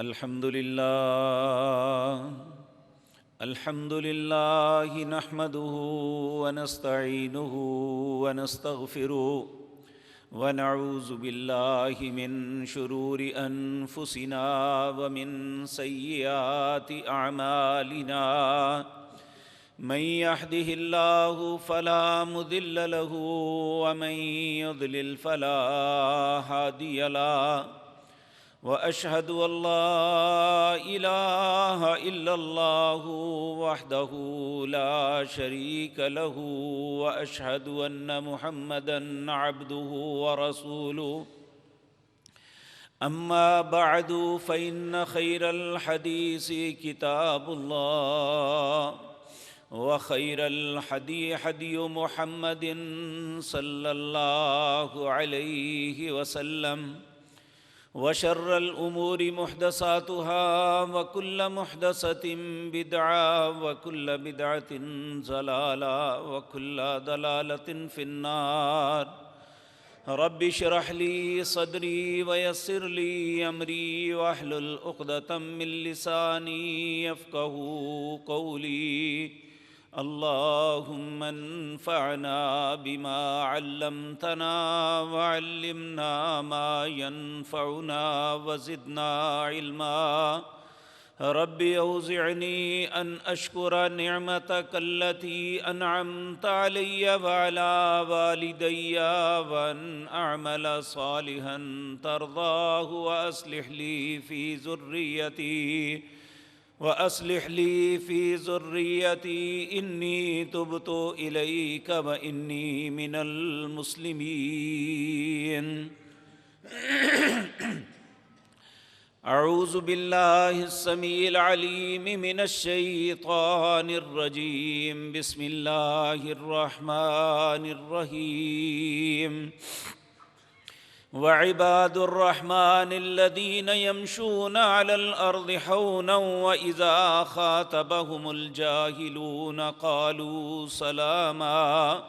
الحمد لله نحمده ونستعينه ونستغفره ونعوذ بالله من شرور أنفسنا ومن سيئات أعمالنا من يهده الله فلا مضل له ومن يضلل فلا هادي له وأشهد أن لا إله إلا الله وحده لا شريك له وأشهد أن محمدًا عبده ورسوله أما بعد فإن خير الحديث كتاب الله وخير الهدي هدي محمد صلى الله عليه وسلم وشر الأمور محدثاتها وكل محدثة بدعة وكل بدعة ضلالة وكل ضلالة في النار رب اشرح لي صدري ويسر لي أمري واحلل عقدة من لساني يفقهوا قولي اللهم انفعنا بما علمتنا وعلمنا ما ينفعنا وزدنا علما رب أوزعني أن أشكر نعمتك التي أنعمت علي وعلى والدي وأن أعمل صالحا ترضاه وأصلح لي في ذريتي إني تبت إليك وإني من المسلمين أعوذ بالله السميع العليم من الشيطان الرجيم بسم الله الرحمن الرحيم وعباد الرحمن الذين يمشون على الأرض حونا وإذا خاطبهم الجاهلون قالوا سلاما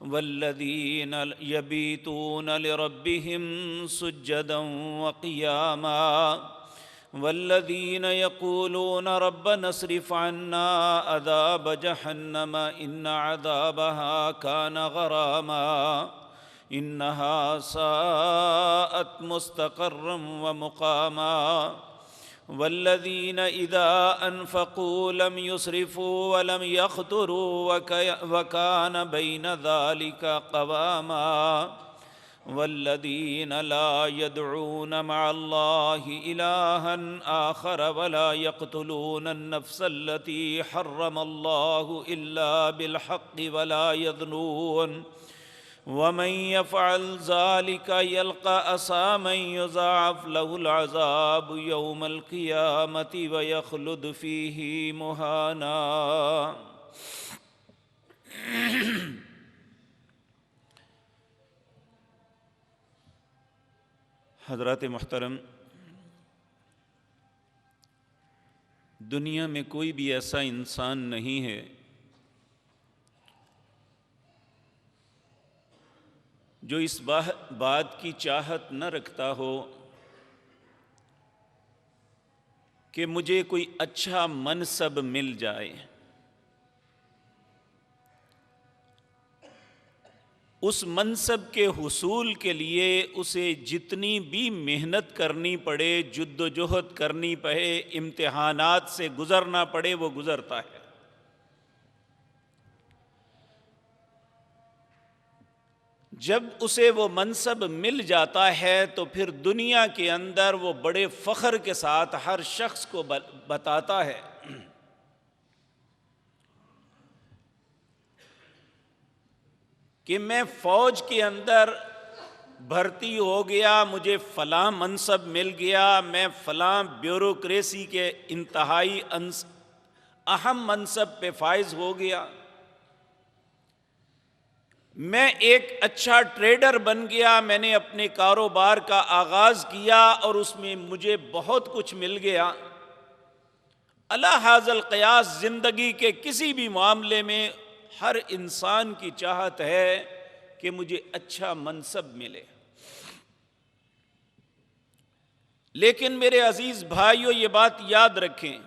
والذين يبيتون لربهم سجدا وقياما والذين يقولون ربنا اصرف عنا عذاب جهنم إن عذابها كان غراما إنها ساءت مستقرا ومقاما والذين إذا أنفقوا لم يسرفوا ولم يقتروا وكان بين ذلك قواما والذين لا يدعون مع الله إلها آخر ولا يقتلون النفس التي حرم الله إلا بالحق ولا يزنون ومن يفعل ذلك يلقى أثاما يضاعف له العذاب يوم القيامة ويخلد فيه مهانا حضرات محترم، دنیا میں کوئی بھی ایسا انسان نہیں ہے جو اس بات کی چاہت نہ رکھتا ہو کہ مجھے کوئی اچھا منصب مل جائے، اس منصب کے حصول کے لیے اسے جتنی بھی محنت کرنی پڑے، جد و جہد کرنی پڑے، امتحانات سے گزرنا پڑے، وہ گزرتا ہے۔ جب اسے وہ منصب مل جاتا ہے تو پھر دنیا کے اندر وہ بڑے فخر کے ساتھ ہر شخص کو بتاتا ہے کہ میں فوج کے اندر بھرتی ہو گیا، مجھے فلاں منصب مل گیا، میں فلاں بیوروکریسی کے انتہائی اہم منصب پہ فائز ہو گیا، میں ایک اچھا ٹریڈر بن گیا، میں نے اپنے کاروبار کا آغاز کیا اور اس میں مجھے بہت کچھ مل گیا۔ علی ھذا القیاس زندگی کے کسی بھی معاملے میں ہر انسان کی چاہت ہے کہ مجھے اچھا منصب ملے، لیکن میرے عزیز بھائیوں، یہ بات یاد رکھیں،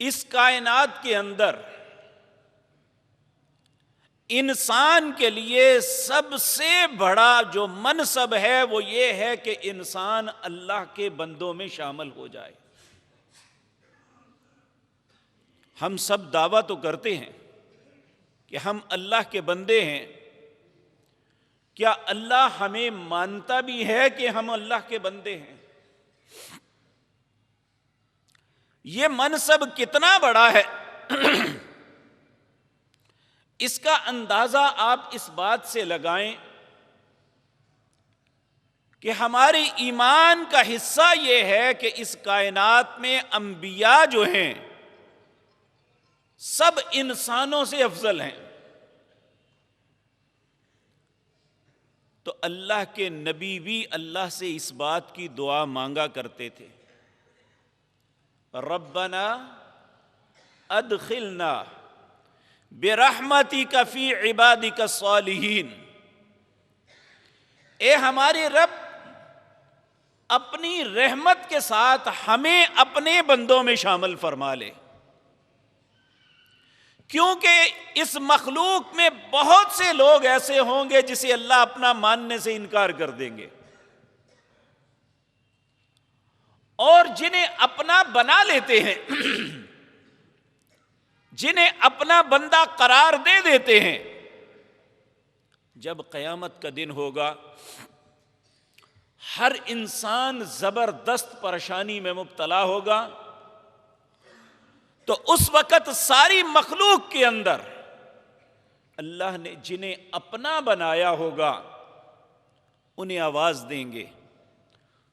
اس کائنات کے اندر انسان کے لیے سب سے بڑا جو منصب ہے وہ یہ ہے کہ انسان اللہ کے بندوں میں شامل ہو جائے۔ ہم سب دعویٰ تو کرتے ہیں کہ ہم اللہ کے بندے ہیں، کیا اللہ ہمیں مانتا بھی ہے کہ ہم اللہ کے بندے ہیں؟ یہ منصب کتنا بڑا ہے، اس کا اندازہ آپ اس بات سے لگائیں کہ ہمارے ایمان کا حصہ یہ ہے کہ اس کائنات میں انبیاء جو ہیں سب انسانوں سے افضل ہیں۔ تو اللہ کے نبی بھی اللہ سے اس بات کی دعا مانگا کرتے تھے، ربنا ادخلنا برحمتک فی عبادک الصالحین، اے ہمارے رب اپنی رحمت کے ساتھ ہمیں اپنے بندوں میں شامل فرما لے، کیونکہ اس مخلوق میں بہت سے لوگ ایسے ہوں گے جسے اللہ اپنا ماننے سے انکار کر دیں گے، اور جنہیں اپنا بنا لیتے ہیں، جنہیں اپنا بندہ قرار دے دیتے ہیں، جب قیامت کا دن ہوگا ہر انسان زبردست پریشانی میں مبتلا ہوگا، تو اس وقت ساری مخلوق کے اندر اللہ نے جنہیں اپنا بنایا ہوگا انہیں آواز دیں گے۔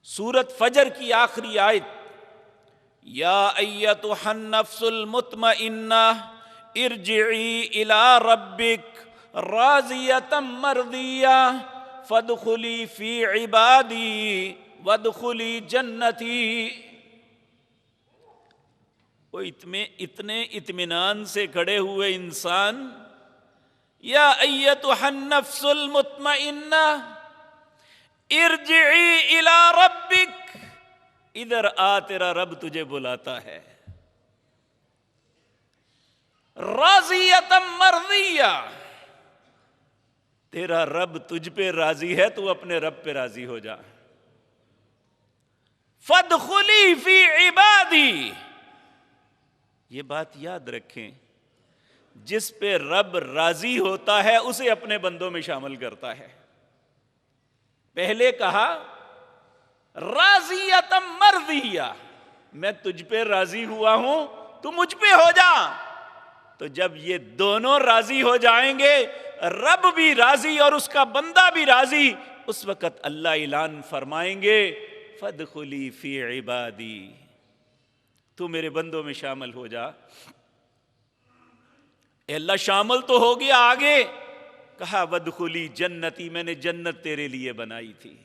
سورۃ فجر کی آخری آیت، یا ایتھا النفس المطمئنہ ارجعی الی ربک راضیۃ مرضیہ فادخلی فی عبادی وادخلی جنتی۔ وہ اتنے اطمینان سے کھڑے ہوئے انسان، یا ایتھا النفس المطمئنہ ارجعی الی ربک، ادھر آ تیرا رب تجھے بلاتا ہے، راضیۃ مرضیہ، تیرا رب تجھ پہ راضی ہے، تو اپنے رب پہ راضی ہو جا، فادخلی فی عبادی۔ یہ بات یاد رکھیں، جس پہ رب راضی ہوتا ہے اسے اپنے بندوں میں شامل کرتا ہے۔ پہلے کہا راضیۃ مرضیہ، میں تجھ پہ راضی ہوا ہوں، تو مجھ پہ ہو جا۔ تو جب یہ دونوں راضی ہو جائیں گے، رب بھی راضی اور اس کا بندہ بھی راضی، اس وقت اللہ اعلان فرمائیں گے فادخلی فی عبادی، تو میرے بندوں میں شامل ہو جا۔ اے اللہ شامل تو ہو گیا، آگے کہا وادخلی جنتی، میں نے جنت تیرے لیے بنائی تھی،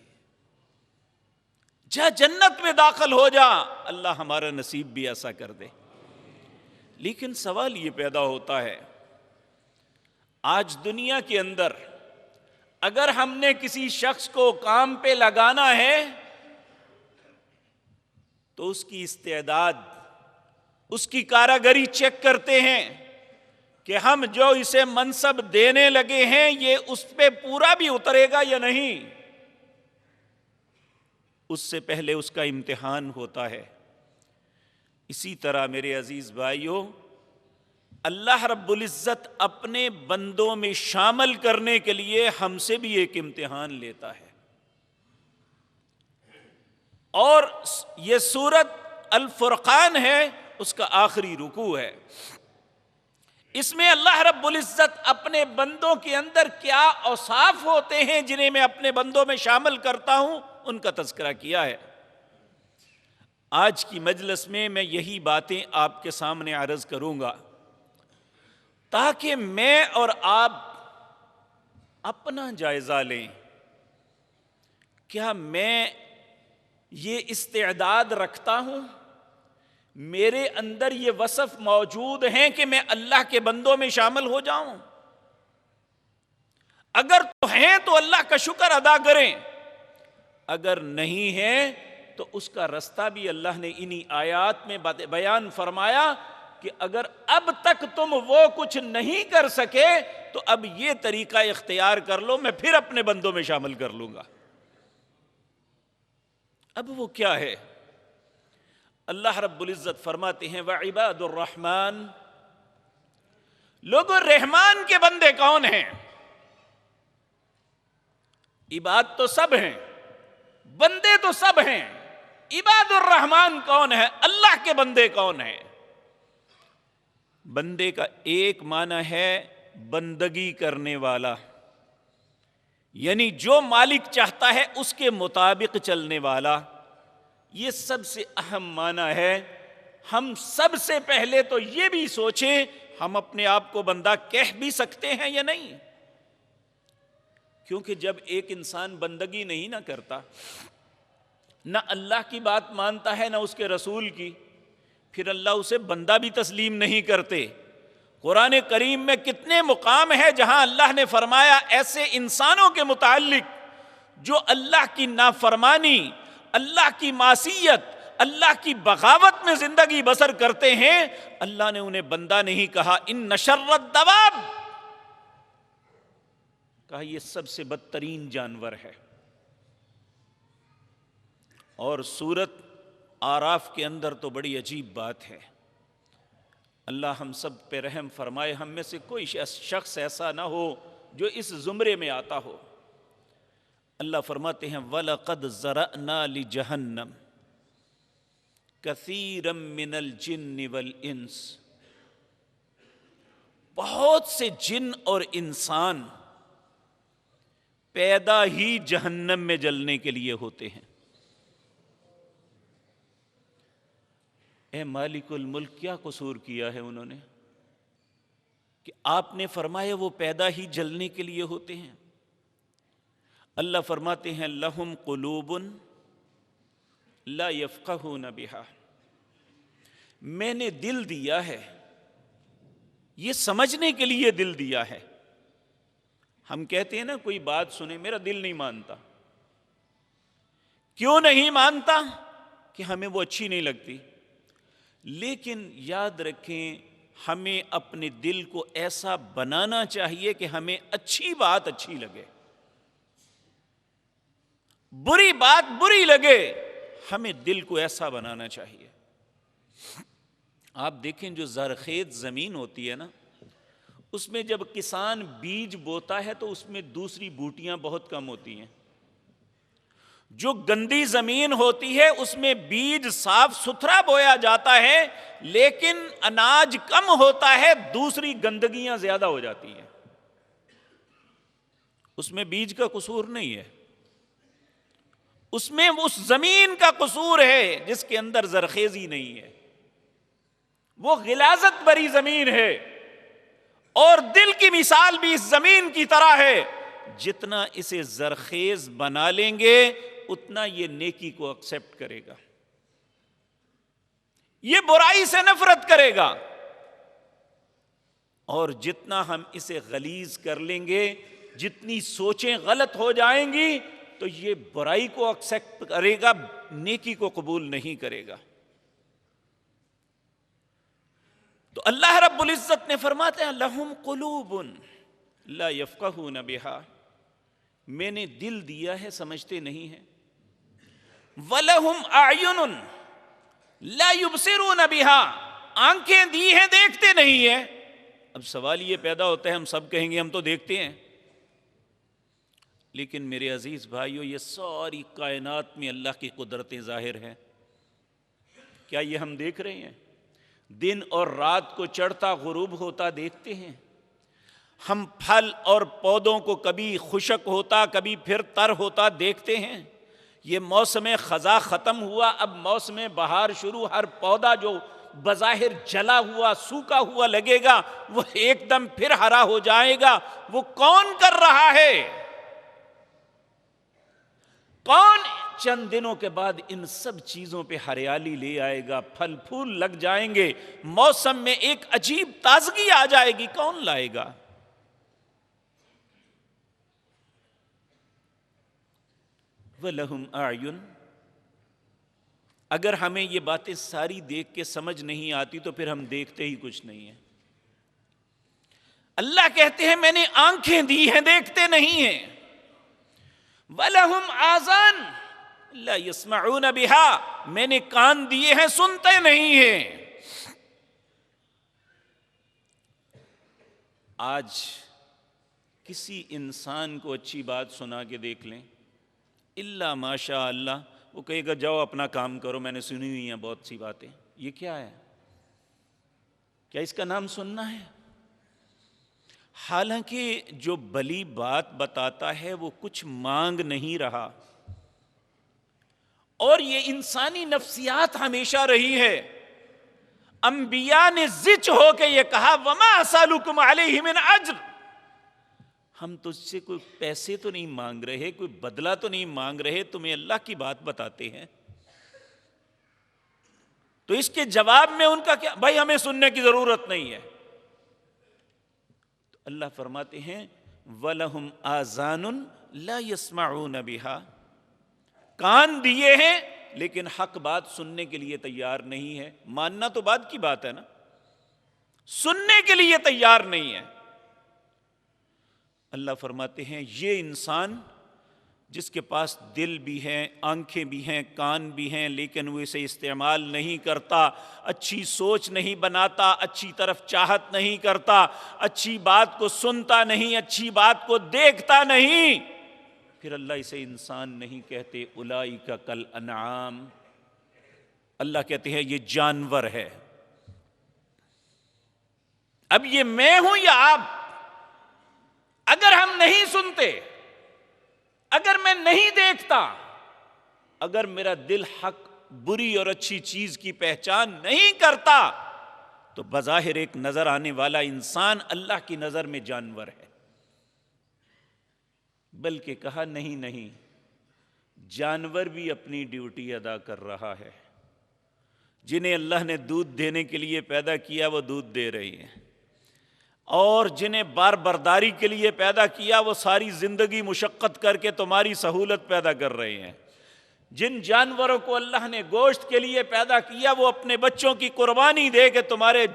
جا جنت میں داخل ہو جا۔ اللہ ہمارا نصیب بھی ایسا کر دے۔ لیکن سوال یہ پیدا ہوتا ہے، آج دنیا کے اندر اگر ہم نے کسی شخص کو کام پہ لگانا ہے تو اس کی استعداد، اس کی کاراگری چیک کرتے ہیں کہ ہم جو اسے منصب دینے لگے ہیں یہ اس پہ پورا بھی اترے گا یا نہیں۔ اس سے پہلے اس کا امتحان ہوتا ہے۔ اسی طرح میرے عزیز بھائیوں، اللہ رب العزت اپنے بندوں میں شامل کرنے کے لیے ہم سے بھی ایک امتحان لیتا ہے، اور یہ سورۃ الفرقان ہے، اس کا آخری رکوع ہے۔ اس میں اللہ رب العزت اپنے بندوں کے اندر کیا اوصاف ہوتے ہیں جنہیں میں اپنے بندوں میں شامل کرتا ہوں، ان کا تذکرہ کیا ہے۔ آج کی مجلس میں یہی باتیں آپ کے سامنے عرض کروں گا تاکہ میں اور آپ اپنا جائزہ لیں، کیا میں یہ استعداد رکھتا ہوں، میرے اندر یہ وصف موجود ہیں کہ میں اللہ کے بندوں میں شامل ہو جاؤں؟ اگر تو ہیں تو اللہ کا شکر ادا کریں، اگر نہیں ہے تو اس کا رستہ بھی اللہ نے انہی آیات میں بیان فرمایا کہ اگر اب تک تم وہ کچھ نہیں کر سکے تو اب یہ طریقہ اختیار کر لو، میں پھر اپنے بندوں میں شامل کر لوں گا۔ اب وہ کیا ہے؟ اللہ رب العزت فرماتے ہیں وعباد الرحمن، لوگوں رحمان کے بندے کون ہیں؟ عباد تو سب ہیں، بندے تو سب ہیں، عباد الرحمن کون ہے؟ اللہ کے بندے کون ہیں؟ بندے کا ایک معنی ہے بندگی کرنے والا، یعنی جو مالک چاہتا ہے اس کے مطابق چلنے والا۔ یہ سب سے اہم معنی ہے۔ ہم سب سے پہلے تو یہ بھی سوچیں ہم اپنے آپ کو بندہ کہہ بھی سکتے ہیں یا نہیں، کیونکہ جب ایک انسان بندگی نہیں نہ کرتا، نہ اللہ کی بات مانتا ہے نہ اس کے رسول کی، پھر اللہ اسے بندہ بھی تسلیم نہیں کرتے۔ قرآن کریم میں کتنے مقام ہیں جہاں اللہ نے فرمایا ایسے انسانوں کے متعلق جو اللہ کی نافرمانی، اللہ کی معصیت، اللہ کی بغاوت میں زندگی بسر کرتے ہیں، اللہ نے انہیں بندہ نہیں کہا، ان شر الدواب، کہا یہ سب سے بدترین جانور ہے۔ اور سورت آراف کے اندر تو بڑی عجیب بات ہے، اللہ ہم سب پہ رحم فرمائے، ہم میں سے کوئی شخص ایسا نہ ہو جو اس زمرے میں آتا ہو۔ اللہ فرماتے ہیں وَلَقَدْ ذَرَأْنَا لِجَهَنَّمَ كَثِيرًا مِّنَ الْجِنِّ وَالْإِنسِ، بہت سے جن اور انسان پیدا ہی جہنم میں جلنے کے لیے ہوتے ہیں۔ اے مالک الملک، کیا قصور کیا ہے انہوں نے کہ آپ نے فرمایا وہ پیدا ہی جلنے کے لیے ہوتے ہیں؟ اللہ فرماتے ہیں لہم قلوب لا یفقہون بہا، میں نے دل دیا ہے، یہ سمجھنے کے لیے دل دیا ہے۔ ہم کہتے ہیں نا کوئی بات سنے میرا دل نہیں مانتا، کیوں نہیں مانتا؟ کہ ہمیں وہ اچھی نہیں لگتی۔ لیکن یاد رکھیں ہمیں اپنے دل کو ایسا بنانا چاہیے کہ ہمیں اچھی بات اچھی لگے، بری بات بری لگے، ہمیں دل کو ایسا بنانا چاہیے۔ آپ دیکھیں جو زرخیز زمین ہوتی ہے نا، اس میں جب کسان بیج بوتا ہے تو اس میں دوسری بوٹیاں بہت کم ہوتی ہیں۔ جو گندی زمین ہوتی ہے اس میں بیج صاف ستھرا بویا جاتا ہے لیکن اناج کم ہوتا ہے، دوسری گندگیاں زیادہ ہو جاتی ہیں۔ اس میں بیج کا قصور نہیں ہے، اس میں اس زمین کا قصور ہے جس کے اندر زرخیزی نہیں ہے، وہ غلاظت بری زمین ہے۔ اور دل کی مثال بھی اس زمین کی طرح ہے، جتنا اسے زرخیز بنا لیں گے اتنا یہ نیکی کو ایکسپٹ کرے گا، یہ برائی سے نفرت کرے گا، اور جتنا ہم اسے غلیظ کر لیں گے، جتنی سوچیں غلط ہو جائیں گی تو یہ برائی کو ایکسپٹ کرے گا، نیکی کو قبول نہیں کرے گا۔ تو اللہ رب العزت نے فرماتے ہیں لہم قلوب لا یفقہون بہا، میں نے دل دیا ہے سمجھتے نہیں ہیں، وَلَهُمْ أَعْيُنٌ لَا يُبْصِرُونَ بِهَا، آنکھیں دی ہیں دیکھتے نہیں ہیں۔ اب سوال یہ پیدا ہوتا ہے ہم سب کہیں گے ہم تو دیکھتے ہیں، لیکن میرے عزیز بھائیو یہ ساری کائنات میں اللہ کی قدرتیں ظاہر ہیں، کیا یہ ہم دیکھ رہے ہیں؟ دن اور رات کو چڑھتا غروب ہوتا دیکھتے ہیں، ہم پھل اور پودوں کو کبھی خشک ہوتا کبھی پھر تر ہوتا دیکھتے ہیں، یہ موسم خزاں ختم ہوا اب موسم بہار شروع، ہر پودا جو بظاہر جلا ہوا سوکھا ہوا لگے گا وہ ایک دم پھر ہرا ہو جائے گا۔ وہ کون کر رہا ہے؟ کون چند دنوں کے بعد ان سب چیزوں پہ ہریالی لے آئے گا، پھل پھول لگ جائیں گے، موسم میں ایک عجیب تازگی آ جائے گی، کون لائے گا؟ وَلَهُمْ أَعْيُنٌ. اگر ہمیں یہ باتیں ساری دیکھ کے سمجھ نہیں آتی تو پھر ہم دیکھتے ہی کچھ نہیں ہیں. اللہ کہتے ہیں میں نے آنکھیں دی ہیں دیکھتے نہیں ہیں. وَلَهُمْ آذان لا يسمعون بها, میں نے کان دیے ہیں سنتے نہیں ہیں. آج کسی انسان کو اچھی بات سنا کے دیکھ لیں, الا ماشاء اللہ, وہ کہے گا جاؤ اپنا کام کرو, میں نے سنی ہوئی ہیں بہت سی باتیں. یہ کیا ہے؟ کیا اس کا نام سننا ہے؟ حالانکہ جو بلی بات بتاتا ہے وہ کچھ مانگ نہیں رہا, اور یہ انسانی نفسیات ہمیشہ رہی ہے. انبیاء نے زچ ہو کے یہ کہا وما اسالکم علیہ من اجر, ہم تجھ سے کوئی پیسے تو نہیں مانگ رہے, کوئی بدلہ تو نہیں مانگ رہے, تمہیں اللہ کی بات بتاتے ہیں. تو اس کے جواب میں ان کا کیا؟ بھائی ہمیں سننے کی ضرورت نہیں ہے. تو اللہ فرماتے ہیں وَلَهُمْ آذَانٌ لَا يَسْمَعُونَ بِهَا, کان دیے ہیں لیکن حق بات سننے کے لیے تیار نہیں ہے. ماننا تو بات کی بات ہے نا, سننے کے لیے تیار نہیں ہے. اللہ فرماتے ہیں یہ انسان جس کے پاس دل بھی ہیں, آنکھیں بھی ہیں, کان بھی ہیں, لیکن وہ اسے استعمال نہیں کرتا, اچھی سوچ نہیں بناتا, اچھی طرف چاہت نہیں کرتا, اچھی بات کو سنتا نہیں, اچھی بات کو دیکھتا نہیں, پھر اللہ اسے انسان نہیں کہتے. اولئک کالانعام, اللہ کہتے ہیں یہ جانور ہے. اب یہ میں ہوں یا آپ؟ اگر ہم نہیں سنتے, اگر میں نہیں دیکھتا, اگر میرا دل حق, بری اور اچھی چیز کی پہچان نہیں کرتا, تو بظاہر ایک نظر آنے والا انسان اللہ کی نظر میں جانور ہے. بلکہ کہا نہیں, جانور بھی اپنی ڈیوٹی ادا کر رہا ہے. جنہیں اللہ نے دودھ دینے کے لیے پیدا کیا وہ دودھ دے رہی ہیں, اور جنہیں بار برداری کے لیے پیدا کیا وہ ساری زندگی مشقت کر کے تمہاری سہولت پیدا کر رہے ہیں. جن جانوروں کو اللہ نے گوشت کے لیے پیدا کیا وہ اپنے بچوں کی قربانی دے کے تمہارے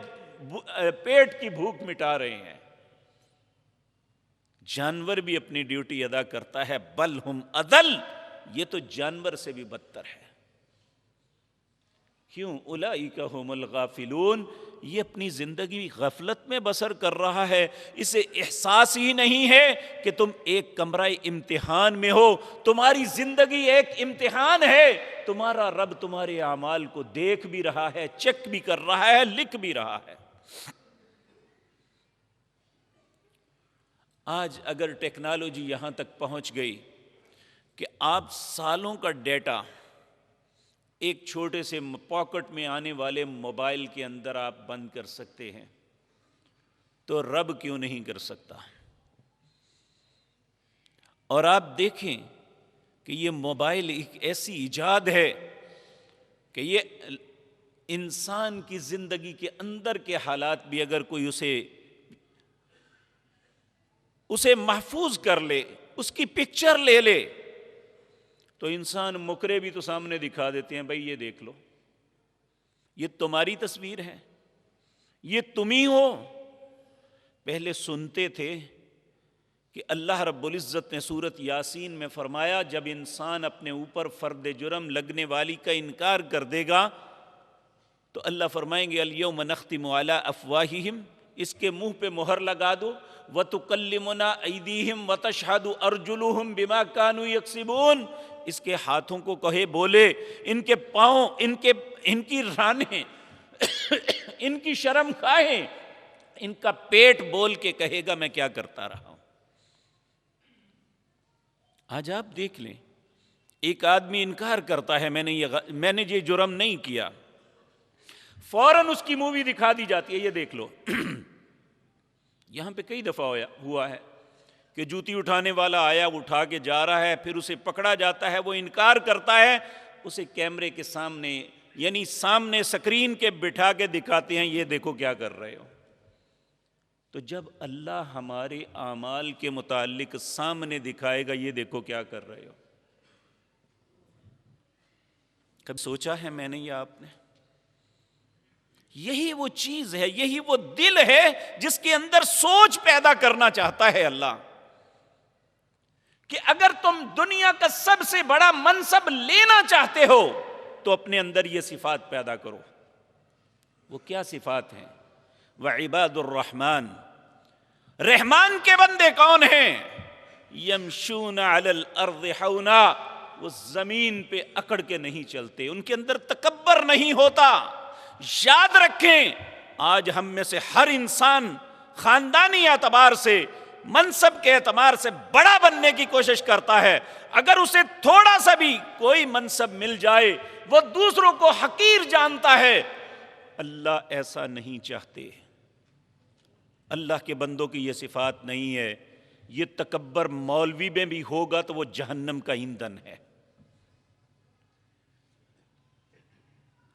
پیٹ کی بھوک مٹا رہے ہیں. جانور بھی اپنی ڈیوٹی ادا کرتا ہے. بل ہم اضل, یہ تو جانور سے بھی بدتر ہے. کیوں؟ اولئک هم الغافلون, یہ اپنی زندگی غفلت میں بسر کر رہا ہے. اسے احساس ہی نہیں ہے کہ تم ایک کمرہ امتحان میں ہو, تمہاری زندگی ایک امتحان ہے. تمہارا رب تمہارے اعمال کو دیکھ بھی رہا ہے, چیک بھی کر رہا ہے, لکھ بھی رہا ہے. آج اگر ٹیکنالوجی یہاں تک پہنچ گئی کہ آپ سالوں کا ڈیٹا ایک چھوٹے سے پاکٹ میں آنے والے موبائل کے اندر آپ بند کر سکتے ہیں, تو رب کیوں نہیں کر سکتا؟ اور آپ دیکھیں کہ یہ موبائل ایک ایسی ایجاد ہے کہ یہ انسان کی زندگی کے اندر کے حالات بھی اگر کوئی اسے محفوظ کر لے, اس کی پکچر لے لے, تو انسان مکرے بھی تو سامنے دکھا دیتے ہیں, بھائی یہ دیکھ لو, یہ تمہاری تصویر ہے, یہ تم ہی ہو. پہلے سنتے تھے کہ اللہ رب العزت نے سورۃ یاسین میں فرمایا جب انسان اپنے اوپر فرد جرم لگنے والی کا انکار کر دے گا تو اللہ فرمائیں گے الیوم نختم علی افواہہم, اس کے منہ پہ مہر لگا دو, وَتُكَلِّمُنَا أَيْدِيهِمْ وَتَشْهَدُ أَرْجُلُهُمْ بِمَا كَانُوا يَكْسِبُونَ, اس کے ہاتھوں کو کہے بولے, ان کے پاؤں, ان کی رانیں, ان کی شرم کھائیں, ان کا پیٹ بول کے کہے گا میں کیا کرتا رہا ہوں. آج آپ دیکھ لیں, ایک آدمی انکار کرتا ہے میں نے یہ جرم نہیں کیا, فوراً اس کی مووی دکھا دی جاتی ہے, یہ دیکھ لو. یہاں پہ کئی دفعہ ہوا ہے کہ جوتی اٹھانے والا آیا, اٹھا کے جا رہا ہے, پھر اسے پکڑا جاتا ہے, وہ انکار کرتا ہے, اسے کیمرے کے سامنے یعنی سامنے سکرین کے بٹھا کے دکھاتے ہیں یہ دیکھو کیا کر رہے ہو. تو جب اللہ ہمارے اعمال کے متعلق سامنے دکھائے گا یہ دیکھو کیا کر رہے ہو, کبھی سوچا ہے میں نے یا آپ نے؟ یہی وہ چیز ہے، یہی وہ دل ہے جس کے اندر سوچ پیدا کرنا چاہتا ہے اللہ کہ اگر تم دنیا کا سب سے بڑا منصب لینا چاہتے ہو تو اپنے اندر یہ صفات پیدا کرو۔ وہ کیا صفات ہیں؟ وعباد الرحمن، رحمان کے بندے کون ہیں؟ یمشون علی الارض حونا، وہ زمین پہ اکڑ کے نہیں چلتے، ان کے اندر تکبر نہیں ہوتا۔ یاد رکھیں، آج ہم میں سے ہر انسان خاندانی اعتبار سے، منصب کے اعتبار سے بڑا بننے کی کوشش کرتا ہے۔ اگر اسے تھوڑا سا بھی کوئی منصب مل جائے وہ دوسروں کو حقیر جانتا ہے۔ اللہ ایسا نہیں چاہتے، اللہ کے بندوں کی یہ صفات نہیں ہے۔ یہ تکبر مولوی میں بھی ہوگا تو وہ جہنم کا ایندھن ہے۔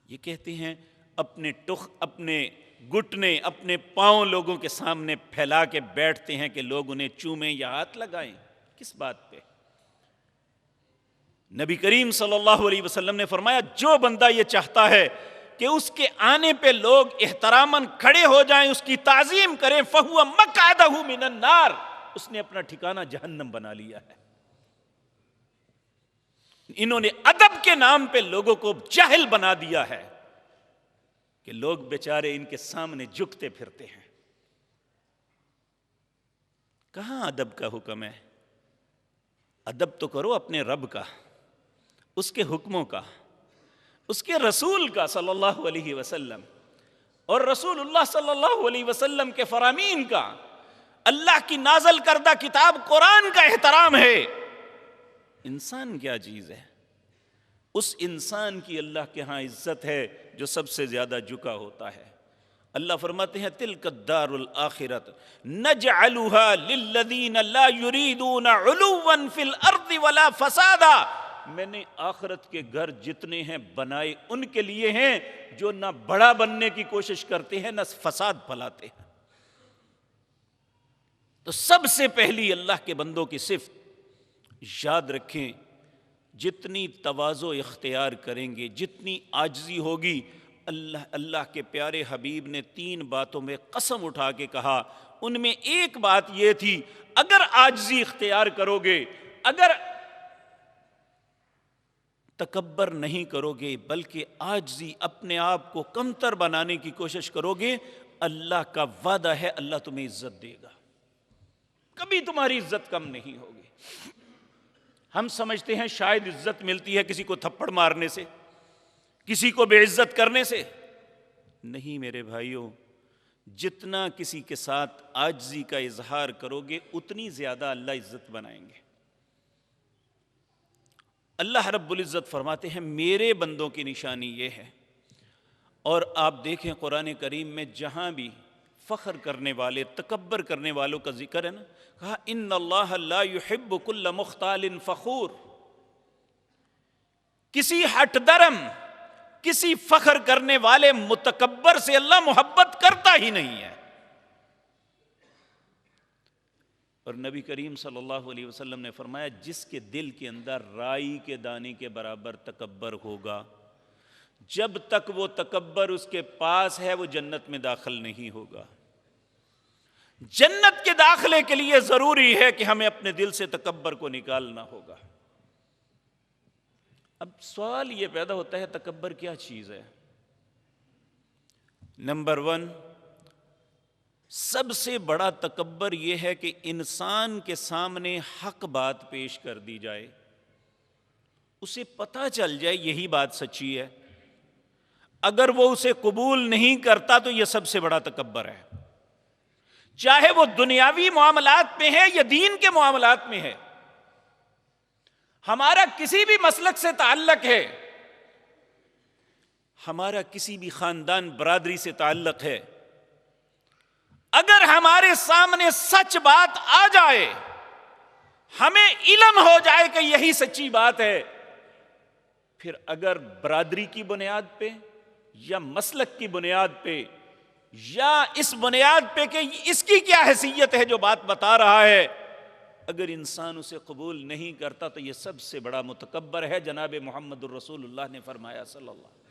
یہ کہتے ہیں اپنے اپنے گھٹنے، اپنے پاؤں لوگوں کے سامنے پھیلا کے بیٹھتے ہیں کہ لوگ انہیں چومیں یا ہاتھ لگائیں۔ کس بات پہ؟ نبی کریم صلی اللہ علیہ وسلم نے فرمایا جو بندہ یہ چاہتا ہے کہ اس کے آنے پہ لوگ احتراماً کھڑے ہو جائیں، اس کی تعظیم کریں، فَهُوَ مَقْعَدَهُ مِنَ النَّارِ، اس نے اپنا ٹھکانہ جہنم بنا لیا ہے۔ انہوں نے ادب کے نام پہ لوگوں کو جاہل بنا دیا ہے کہ لوگ بیچارے ان کے سامنے جھکتے پھرتے ہیں۔ کہاں ادب کا حکم ہے؟ ادب تو کرو اپنے رب کا، اس کے حکموں کا، اس کے رسول کا صلی اللہ علیہ وسلم، اور رسول اللہ صلی اللہ علیہ وسلم کے فرامین کا، اللہ کی نازل کردہ کتاب قرآن کا احترام ہے۔ انسان کیا چیز ہے؟ اس انسان کی اللہ کے ہاں عزت ہے جو سب سے زیادہ جھکا ہوتا ہے۔ اللہ فرماتے ہیں تلک الدار الآخرۃ نجعلها للذین لا یریدون علوا فی الارض ولا فسادا، میں نے آخرت کے گھر جتنے ہیں بنائے ان کے لیے ہیں جو نہ بڑا بننے کی کوشش کرتے ہیں نہ فساد پھیلاتے ہیں۔ تو سب سے پہلی اللہ کے بندوں کی صفت یاد رکھیں، جتنی تواضع اختیار کریں گے، جتنی عاجزی ہوگی، اللہ کے پیارے حبیب نے 3 باتوں میں قسم اٹھا کے کہا، ان میں ایک بات یہ تھی اگر عاجزی اختیار کرو گے، اگر تکبر نہیں کرو گے بلکہ عاجزی اپنے آپ کو کمتر بنانے کی کوشش کرو گے، اللہ کا وعدہ ہے اللہ تمہیں عزت دے گا، کبھی تمہاری عزت کم نہیں ہوگی۔ ہم سمجھتے ہیں شاید عزت ملتی ہے کسی کو تھپڑ مارنے سے، کسی کو بے عزت کرنے سے۔ نہیں میرے بھائیوں، جتنا کسی کے ساتھ عاجزی کا اظہار کرو گے اتنی زیادہ اللہ عزت بنائیں گے۔ اللہ رب العزت فرماتے ہیں میرے بندوں کی نشانی یہ ہے، اور آپ دیکھیں قرآن کریم میں جہاں بھی فخر کرنے والے، تکبر کرنے والوں کا ذکر ہے نا، کہا ان اللہ لا یحب کل مختال فخور، کسی ہٹ درم، کسی فخر کرنے والے متکبر سے اللہ محبت کرتا ہی نہیں ہے۔ اور نبی کریم صلی اللہ علیہ وسلم نے فرمایا جس کے دل کے اندر رائی کے دانے کے برابر تکبر ہوگا، جب تک وہ تکبر اس کے پاس ہے وہ جنت میں داخل نہیں ہوگا۔ جنت کے داخلے کے لیے ضروری ہے کہ ہمیں اپنے دل سے تکبر کو نکالنا ہوگا۔ اب سوال یہ پیدا ہوتا ہے تکبر کیا چیز ہے؟ نمبر 1، سب سے بڑا تکبر یہ ہے کہ انسان کے سامنے حق بات پیش کر دی جائے، اسے پتہ چل جائے یہی بات سچی ہے، اگر وہ اسے قبول نہیں کرتا تو یہ سب سے بڑا تکبر ہے، چاہے وہ دنیاوی معاملات میں ہے یا دین کے معاملات میں ہے۔ ہمارا کسی بھی مسلک سے تعلق ہے، ہمارا کسی بھی خاندان برادری سے تعلق ہے، اگر ہمارے سامنے سچ بات آ جائے، ہمیں علم ہو جائے کہ یہی سچی بات ہے، پھر اگر برادری کی بنیاد پہ یا مسلک کی بنیاد پہ یا اس بنیاد پہ کہ اس کی کیا حیثیت ہے جو بات بتا رہا ہے، اگر انسان اسے قبول نہیں کرتا تو یہ سب سے بڑا متکبر ہے. جناب محمد الرسول اللہ نے فرمایا صلی اللہ علیہ وسلم،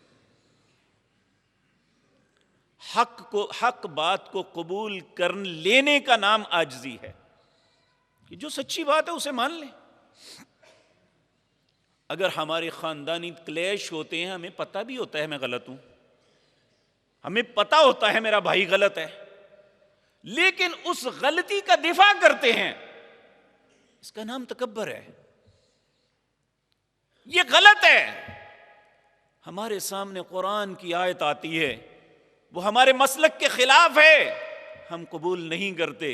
حق بات کو قبول کر لینے کا نام عاجزی ہے کہ جو سچی بات ہے اسے مان لیں. اگر ہمارے خاندانی کلیش ہوتے ہیں، ہمیں پتہ بھی ہوتا ہے میں غلط ہوں، ہمیں پتہ ہوتا ہے میرا بھائی غلط ہے، لیکن اس غلطی کا دفاع کرتے ہیں، اس کا نام تکبر ہے. یہ غلط ہے. ہمارے سامنے قرآن کی آیت آتی ہے، وہ ہمارے مسلک کے خلاف ہے، ہم قبول نہیں کرتے.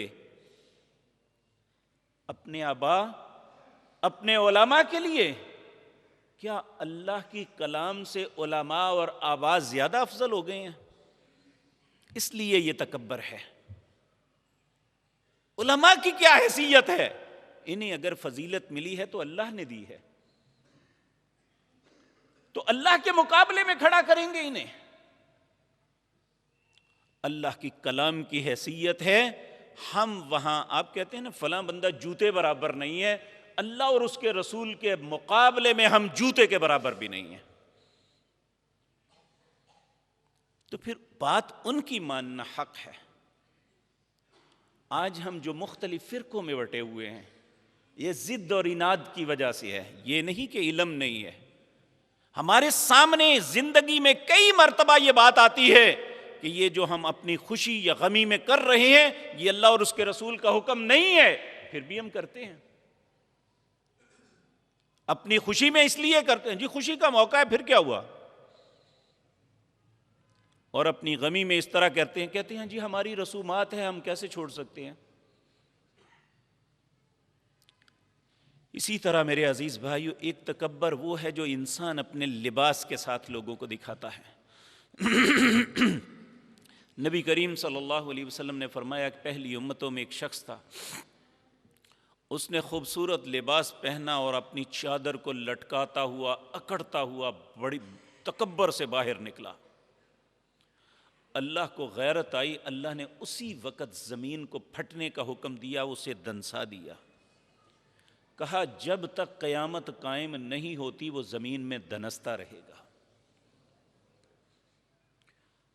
اپنے آبا، اپنے علماء کے لیے کیا اللہ کی کلام سے علماء اور آبا زیادہ افضل ہو گئے ہیں؟ اس لیے یہ تکبر ہے. علماء کی کیا حیثیت ہے؟ انہیں اگر فضیلت ملی ہے تو اللہ نے دی ہے، تو اللہ کے مقابلے میں کھڑا کریں گے انہیں. اللہ کی کلام کی حیثیت ہے. ہم وہاں، آپ کہتے ہیں نا فلاں بندہ جوتے برابر نہیں ہے، اللہ اور اس کے رسول کے مقابلے میں ہم جوتے کے برابر بھی نہیں ہیں. تو پھر بات ان کی ماننا حق ہے. آج ہم جو مختلف فرقوں میں بٹے ہوئے ہیں، یہ ضد اور اناد کی وجہ سے ہے، یہ نہیں کہ علم نہیں ہے. ہمارے سامنے زندگی میں کئی مرتبہ یہ بات آتی ہے کہ یہ جو ہم اپنی خوشی یا غمی میں کر رہے ہیں، یہ اللہ اور اس کے رسول کا حکم نہیں ہے، پھر بھی ہم کرتے ہیں. اپنی خوشی میں اس لیے کرتے ہیں، جی خوشی کا موقع ہے پھر کیا ہوا، اور اپنی غمی میں اس طرح کہتے ہیں جی ہماری رسومات ہیں، ہم کیسے چھوڑ سکتے ہیں. اسی طرح میرے عزیز بھائیو، ایک تکبر وہ ہے جو انسان اپنے لباس کے ساتھ لوگوں کو دکھاتا ہے. نبی کریم صلی اللہ علیہ وسلم نے فرمایا کہ پہلی امتوں میں ایک شخص تھا، اس نے خوبصورت لباس پہنا اور اپنی چادر کو لٹکاتا ہوا، اکڑتا ہوا بڑی تکبر سے باہر نکلا. اللہ کو غیرت آئی، اللہ نے اسی وقت زمین کو پھٹنے کا حکم دیا، اسے دنسا دیا. کہا جب تک قیامت قائم نہیں ہوتی وہ زمین میں دنستا رہے گا.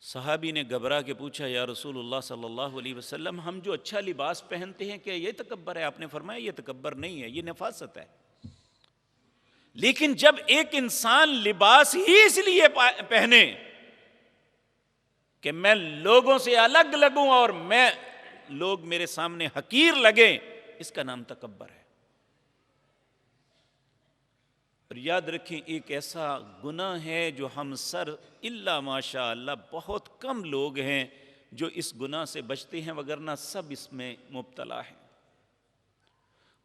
صحابی نے گھبرا کے پوچھا یا رسول اللہ صلی اللہ علیہ وسلم، ہم جو اچھا لباس پہنتے ہیں کیا یہ تکبر ہے؟ آپ نے فرمایا یہ تکبر نہیں ہے، یہ نفاست ہے. لیکن جب ایک انسان لباس ہی اس لیے پہنے کہ میں لوگوں سے الگ لگوں اور لوگ میرے سامنے حقیر لگیں، اس کا نام تکبر ہے. اور یاد رکھیں ایک ایسا گناہ ہے جو ہم الا ماشاء اللہ بہت کم لوگ ہیں جو اس گناہ سے بچتے ہیں، وگرنہ سب اس میں مبتلا ہیں.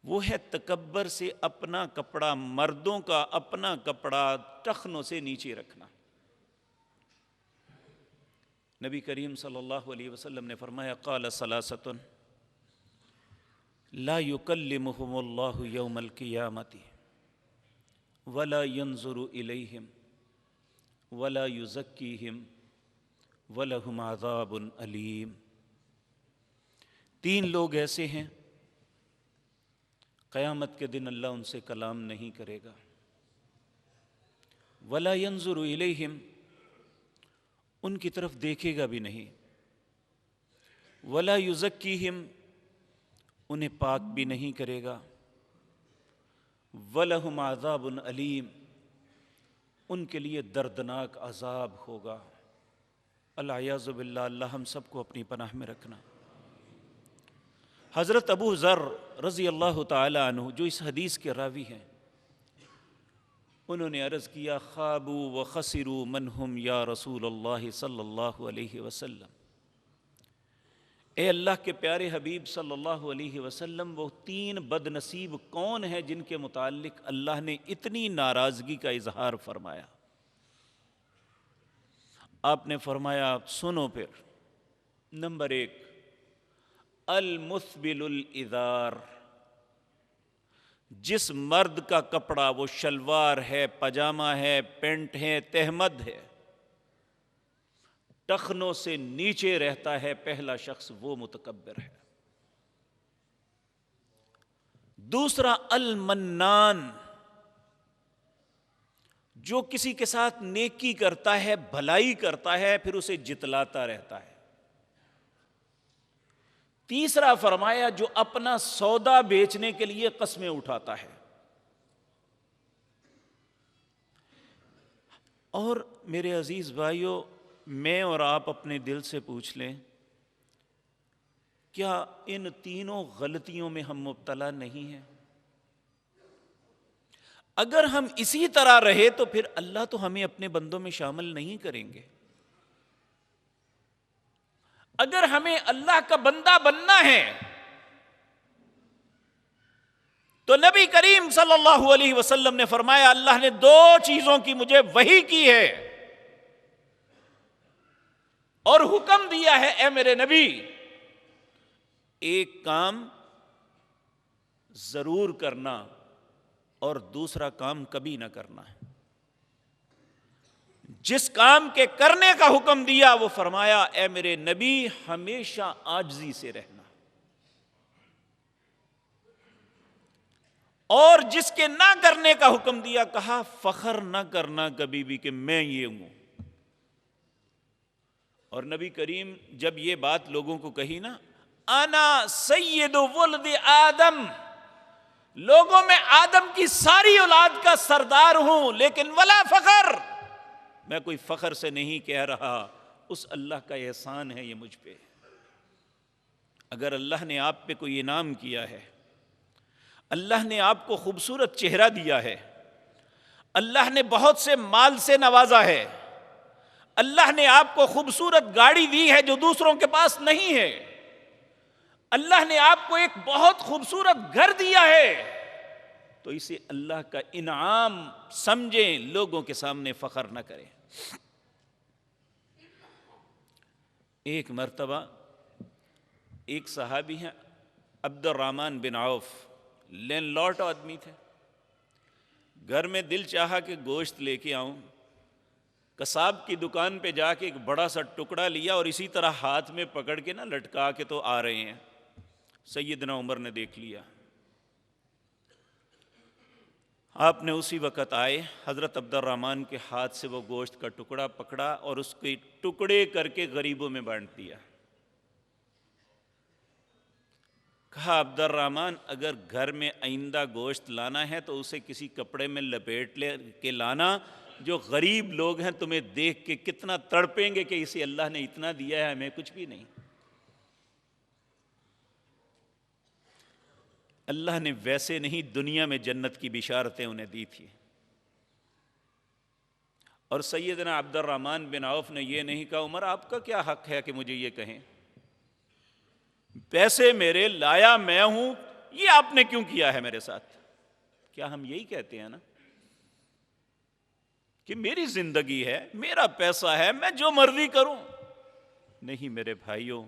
وہ ہے تکبر سے اپنا کپڑا، مردوں کا اپنا کپڑا ٹخنوں سے نیچے رکھنا. نبی کریم صلی اللہ علیہ وسلم نے فرمایا قال ثلاثۃ لا یکلمہم اللہ یوم القیامۃ ولا ينظر الیہم ولا یزکیہم ولہم عذاب علیم. 3 لوگ ایسے ہیں قیامت کے دن اللہ ان سے کلام نہیں کرے گا. ولا ينظر الیہم، ان کی طرف دیکھے گا بھی نہیں. ولا یزکیہم، انہیں پاک بھی نہیں کرے گا. وَلَهُمْ عَذَابٌ علیم، ان کے لیے دردناک عذاب ہوگا. العیاذ باللہ، اللہ ہم سب کو اپنی پناہ میں رکھنا. حضرت ابو ذر رضی اللہ تعالی عنہ جو اس حدیث کے راوی ہیں، انہوں نے عرض کیا خابوا وخسروا من ہم یا رسول اللہ صلی اللہ علیہ وسلم. اے اللہ کے پیارے حبیب صلی اللہ علیہ وسلم، وہ 3 بد نصیب کون ہیں جن کے متعلق اللہ نے اتنی ناراضگی کا اظہار فرمایا؟ آپ نے فرمایا سنو پھر. نمبر 1، المسبل الازار، جس مرد کا کپڑا وہ شلوار ہے، پاجامہ ہے، پینٹ ہے، تہمد ہے، ٹخنوں سے نیچے رہتا ہے، پہلا شخص وہ متکبر ہے. دوسرا المنان، جو کسی کے ساتھ نیکی کرتا ہے، بھلائی کرتا ہے، پھر اسے جتلاتا رہتا ہے۔ تیسرا فرمایا جو اپنا سودا بیچنے کے لیے قسمیں اٹھاتا ہے۔ اور میرے عزیز بھائیوں، میں اور آپ اپنے دل سے پوچھ لیں، کیا ان تینوں غلطیوں میں ہم مبتلا نہیں ہیں؟ اگر ہم اسی طرح رہے تو پھر اللہ تو ہمیں اپنے بندوں میں شامل نہیں کریں گے۔ اگر ہمیں اللہ کا بندہ بننا ہے تو نبی کریم صلی اللہ علیہ وسلم نے فرمایا، اللہ نے دو چیزوں کی مجھے وحی کی ہے اور حکم دیا ہے، اے میرے نبی، ایک کام ضرور کرنا اور دوسرا کام کبھی نہ کرنا ہے۔ جس کام کے کرنے کا حکم دیا وہ فرمایا، اے میرے نبی، ہمیشہ عاجزی سے رہنا، اور جس کے نہ کرنے کا حکم دیا کہا فخر نہ کرنا کبھی بھی کہ میں یہ ہوں۔ اور نبی کریم جب یہ بات لوگوں کو کہی نا، انا سید ولد آدم، لوگوں میں آدم کی ساری اولاد کا سردار ہوں، لیکن ولا فخر، میں کوئی فخر سے نہیں کہہ رہا، اس اللہ کا احسان ہے یہ مجھ پہ۔ اگر اللہ نے آپ پہ کوئی انعام کیا ہے، اللہ نے آپ کو خوبصورت چہرہ دیا ہے، اللہ نے بہت سے مال سے نوازا ہے، اللہ نے آپ کو خوبصورت گاڑی دی ہے جو دوسروں کے پاس نہیں ہے، اللہ نے آپ کو ایک بہت خوبصورت گھر دیا ہے، تو اسے اللہ کا انعام سمجھیں، لوگوں کے سامنے فخر نہ کریں۔ ایک مرتبہ ایک صحابی ہیں عبد الرحمن بن عوف، لینڈ لاٹ آدمی تھے، گھر میں دل چاہا کہ گوشت لے کے آؤں، قصاب کی دکان پہ جا کے ایک بڑا سا ٹکڑا لیا اور اسی طرح ہاتھ میں پکڑ کے نا لٹکا کے تو آ رہے ہیں۔ سیدنا عمر نے دیکھ لیا، آپ نے اسی وقت آئے، حضرت عبد الرحمن کے ہاتھ سے وہ گوشت کا ٹکڑا پکڑا اور اس کے ٹکڑے کر کے غریبوں میں بانٹ دیا۔ کہا عبد الرحمن، اگر گھر میں آئندہ گوشت لانا ہے تو اسے کسی کپڑے میں لپیٹ لے کے لانا، جو غریب لوگ ہیں تمہیں دیکھ کے کتنا تڑپیں گے کہ اسے اللہ نے اتنا دیا ہے، ہمیں کچھ بھی نہیں۔ اللہ نے ویسے نہیں، دنیا میں جنت کی بشارتیں انہیں دی تھی۔ اور سیدنا عبد الرحمن بن عوف نے یہ نہیں کہا، عمر آپ کا کیا حق ہے کہ مجھے یہ کہیں، پیسے میرے لایا میں ہوں، یہ آپ نے کیوں کیا ہے میرے ساتھ؟ کیا ہم یہی کہتے ہیں نا کہ میری زندگی ہے، میرا پیسہ ہے، میں جو مرضی کروں؟ نہیں میرے بھائیوں،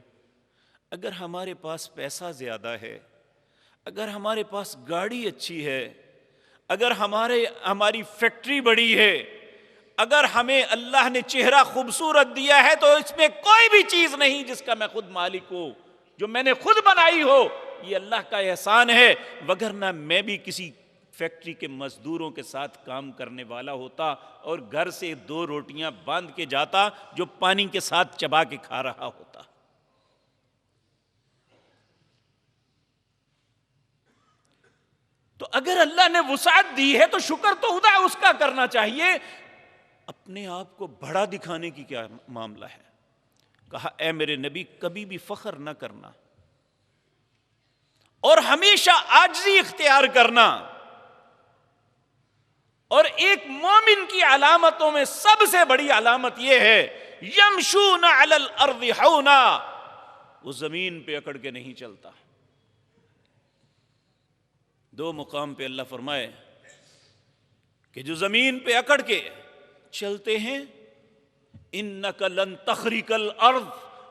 اگر ہمارے پاس پیسہ زیادہ ہے، اگر ہمارے پاس گاڑی اچھی ہے، اگر ہماری فیکٹری بڑی ہے، اگر ہمیں اللہ نے چہرہ خوبصورت دیا ہے، تو اس میں کوئی بھی چیز نہیں جس کا میں خود مالک ہوں، جو میں نے خود بنائی ہو، یہ اللہ کا احسان ہے، وگرنہ میں بھی کسی فیکٹری کے مزدوروں کے ساتھ کام کرنے والا ہوتا اور گھر سے 2 روٹیاں باندھ کے جاتا جو پانی کے ساتھ چبا کے کھا رہا ہوتا۔ تو اگر اللہ نے وسعت دی ہے تو شکر تو خدا اس کا کرنا چاہیے، اپنے آپ کو بڑا دکھانے کی کیا معاملہ ہے؟ کہا اے میرے نبی، کبھی بھی فخر نہ کرنا اور ہمیشہ عاجزی اختیار کرنا، اور ایک مومن کی علامتوں میں سب سے بڑی علامت یہ ہے، یمشون علی الارض ہونا، وہ زمین پہ اکڑ کے نہیں چلتا۔ 2 مقام پہ اللہ فرمائے کہ جو زمین پہ اکڑ کے چلتے ہیں، انک لن تخرق الارض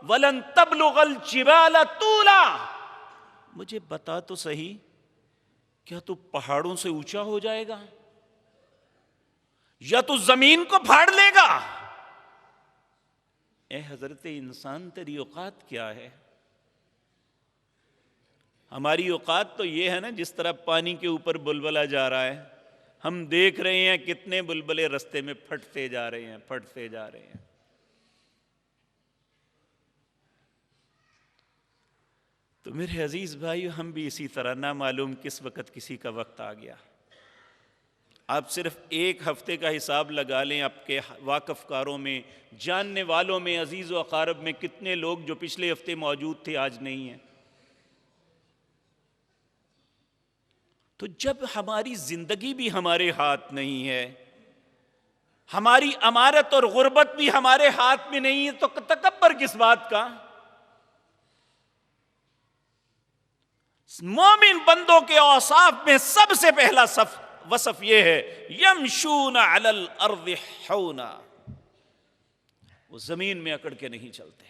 ولن تبلغ الجبال طولا، مجھے بتا تو صحیح، کیا تو پہاڑوں سے اونچا ہو جائے گا یا تو زمین کو پھاڑ لے گا؟ اے حضرت انسان، تیری اوقات کیا ہے؟ ہماری اوقات تو یہ ہے نا، جس طرح پانی کے اوپر بلبلا جا رہا ہے، ہم دیکھ رہے ہیں کتنے بلبلے رستے میں پھٹتے جا رہے ہیں، پھٹتے جا رہے ہیں۔ تو میرے عزیز بھائیو، ہم بھی اسی طرح نہ معلوم کس وقت کسی کا وقت آ گیا۔ آپ صرف ایک ہفتے کا حساب لگا لیں، آپ کے واقف کاروں میں، جاننے والوں میں، عزیز و اقارب میں کتنے لوگ جو پچھلے ہفتے موجود تھے آج نہیں ہیں۔ تو جب ہماری زندگی بھی ہمارے ہاتھ نہیں ہے، ہماری امارت اور غربت بھی ہمارے ہاتھ میں نہیں ہے، تو تکبر کس بات کا؟ مومن بندوں کے اوصاف میں سب سے پہلا وصف یہ ہے، یمشون علی الارض حونا، وہ زمین میں اکڑ کے نہیں چلتے۔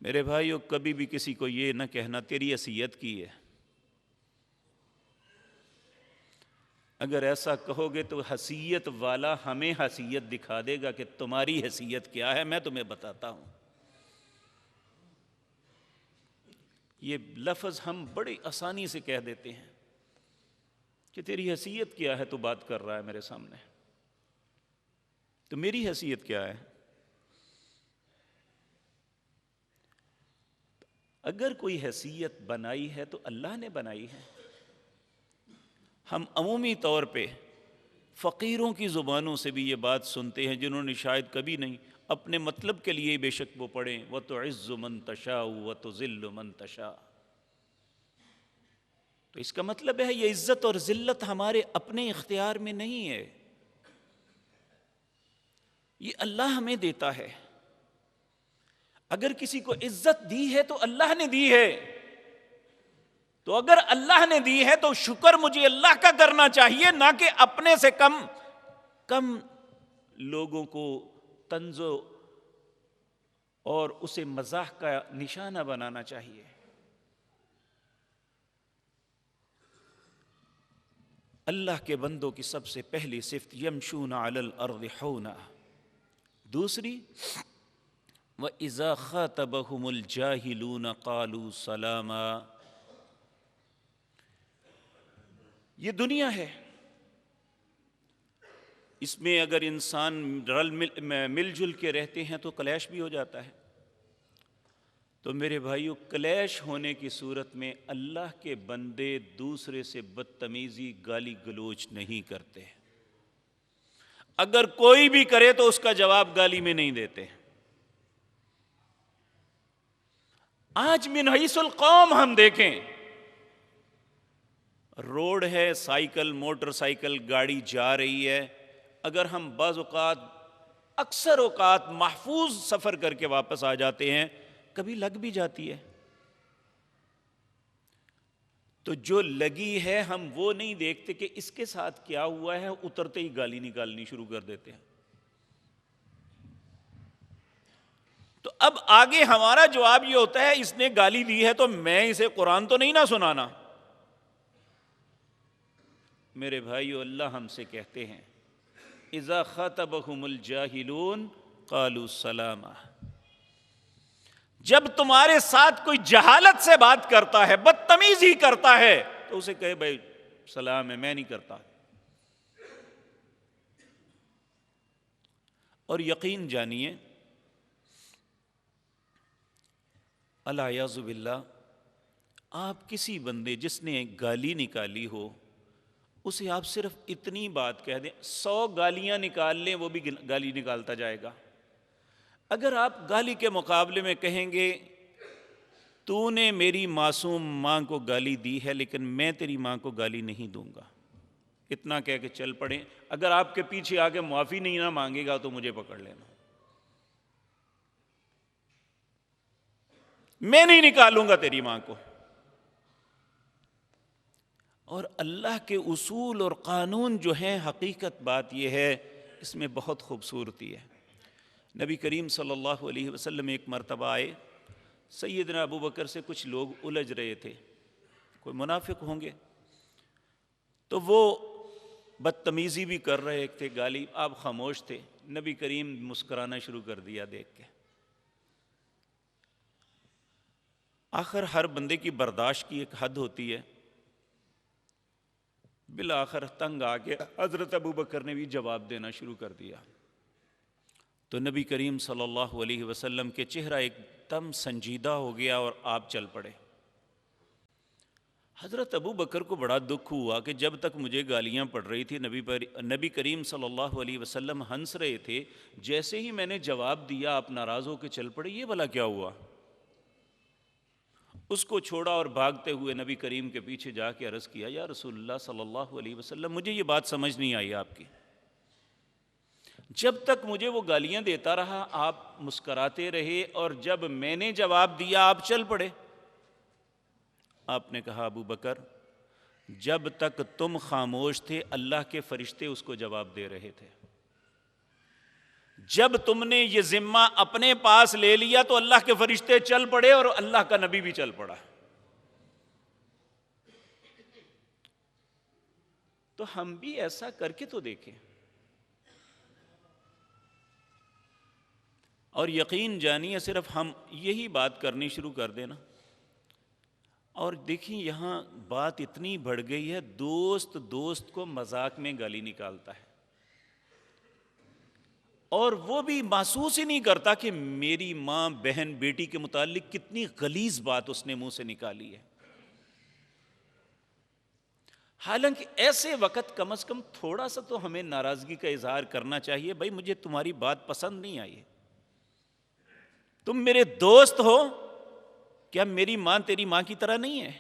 میرے بھائیو، کبھی بھی کسی کو یہ نہ کہنا تیری حیثیت کی ہے۔ اگر ایسا کہو گے تو حیثیت والا ہمیں حیثیت دکھا دے گا کہ تمہاری حیثیت کیا ہے، میں تمہیں بتاتا ہوں۔ یہ لفظ ہم بڑی آسانی سے کہہ دیتے ہیں کہ تیری حیثیت کیا ہے، تو بات کر رہا ہے میرے سامنے، تو میری حیثیت کیا ہے؟ اگر کوئی حیثیت بنائی ہے تو اللہ نے بنائی ہے۔ ہم عمومی طور پہ فقیروں کی زبانوں سے بھی یہ بات سنتے ہیں، جنہوں نے شاید کبھی نہیں، اپنے مطلب کے لیے بے شک وہ پڑھیں، وَتُعِزُّ مَن تَشَاءُ وَتُذِلُّ مَن تَشَاءُ۔ تو اس کا مطلب ہے یہ عزت اور ذلت ہمارے اپنے اختیار میں نہیں ہے، یہ اللہ ہمیں دیتا ہے۔ اگر کسی کو عزت دی ہے تو اللہ نے دی ہے، تو اگر اللہ نے دی ہے تو شکر مجھے اللہ کا کرنا چاہیے، نہ کہ اپنے سے کم لوگوں کو طنز اور اسے مزاح کا نشانہ بنانا چاہیے۔ اللہ کے بندوں کی سب سے پہلی صفت یمشون علی الارض حونا۔ دوسری، وَإِذَا خَاطَبَهُمُ الْجَاهِلُونَ قَالُوا سَلَامًا۔ یہ دنیا ہے، اس میں اگر انسان مل جل کے رہتے ہیں تو کلیش بھی ہو جاتا ہے۔ تو میرے بھائیو، کلیش ہونے کی صورت میں اللہ کے بندے دوسرے سے بدتمیزی، گالی گلوچ نہیں کرتے۔ اگر کوئی بھی کرے تو اس کا جواب گالی میں نہیں دیتے۔ آج من حیث القوم ہم دیکھیں، روڈ ہے، سائیکل، موٹر سائیکل، گاڑی جا رہی ہے، اگر ہم بعض اوقات، اکثر اوقات محفوظ سفر کر کے واپس آ جاتے ہیں، کبھی لگ بھی جاتی ہے، تو جو لگی ہے ہم وہ نہیں دیکھتے کہ اس کے ساتھ کیا ہوا ہے، اترتے ہی گالی نکالنی شروع کر دیتے ہیں۔ تو اب آگے ہمارا جواب یہ ہوتا ہے، اس نے گالی دی ہے تو میں اسے قرآن تو نہیں نہ سنانا۔ میرے بھائیو، اللہ ہم سے کہتے ہیں اذا خاطبہم الجاہلون قالوا سلاما۔ جب تمہارے ساتھ کوئی جہالت سے بات کرتا ہے، بدتمیزی کرتا ہے، تو اسے کہے بھائی سلام ہے، میں نہیں کرتا۔ اور یقین جانیے، العیاذ باللہ، آپ کسی بندے جس نے گالی نکالی ہو، اسے آپ صرف اتنی بات کہہ دیں، 100 گالیاں نکال لیں وہ بھی گالی نکالتا جائے گا۔ اگر آپ گالی کے مقابلے میں کہیں گے تو نے میری معصوم ماں کو گالی دی ہے لیکن میں تیری ماں کو گالی نہیں دوں گا، اتنا کہہ کے چل پڑیں، اگر آپ کے پیچھے آ کے معافی نہیں نہ مانگے گا تو مجھے پکڑ لینا، میں نہیں نکالوں گا تیری ماں کو۔ اور اللہ کے اصول اور قانون جو ہیں، حقیقت بات یہ ہے، اس میں بہت خوبصورتی ہے۔ نبی کریم صلی اللہ علیہ وسلم ایک مرتبہ آئے، سیدنا ابو بکر سے کچھ لوگ الجھ رہے تھے، کوئی منافق ہوں گے، تو وہ بدتمیزی بھی کر رہے تھے، گالی، آپ خاموش تھے۔ نبی کریم مسکرانا شروع کر دیا دیکھ کے۔ آخر ہر بندے کی برداشت کی ایک حد ہوتی ہے. بالآخر تنگ آ کے حضرت ابوبکر نے بھی جواب دینا شروع کر دیا. تو نبی کریم صلی اللہ علیہ وسلم کے چہرہ ایک دم سنجیدہ ہو گیا اور آپ چل پڑے. حضرت ابوبکر کو بڑا دکھ ہوا کہ جب تک مجھے گالیاں پڑ رہی تھی نبی کریم صلی اللہ علیہ وسلم ہنس رہے تھے، جیسے ہی میں نے جواب دیا آپ ناراض ہو کے چل پڑے. یہ بھلا کیا ہوا؟ اس کو چھوڑا اور بھاگتے ہوئے نبی کریم کے پیچھے جا کے عرض کیا، یا رسول اللہ صلی اللہ علیہ وسلم، مجھے یہ بات سمجھ نہیں آئی آپ کی. جب تک مجھے وہ گالیاں دیتا رہا آپ مسکراتے رہے، اور جب میں نے جواب دیا آپ چل پڑے. آپ نے کہا، ابو بکر جب تک تم خاموش تھے اللہ کے فرشتے اس کو جواب دے رہے تھے. جب تم نے یہ ذمہ اپنے پاس لے لیا تو اللہ کے فرشتے چل پڑے اور اللہ کا نبی بھی چل پڑا. تو ہم بھی ایسا کر کے تو دیکھیں. اور یقین جانیے صرف ہم یہی بات کرنی شروع کر دینا. اور دیکھیں یہاں بات اتنی بڑھ گئی ہے، دوست کو مذاق میں گالی نکالتا ہے، اور وہ بھی محسوس ہی نہیں کرتا کہ میری ماں بہن بیٹی کے متعلق کتنی غلیظ بات اس نے منہ سے نکالی ہے. حالانکہ ایسے وقت کم از کم تھوڑا سا تو ہمیں ناراضگی کا اظہار کرنا چاہیے. بھائی مجھے تمہاری بات پسند نہیں آئی ہے، تم میرے دوست ہو، کیا میری ماں تیری ماں کی طرح نہیں ہے؟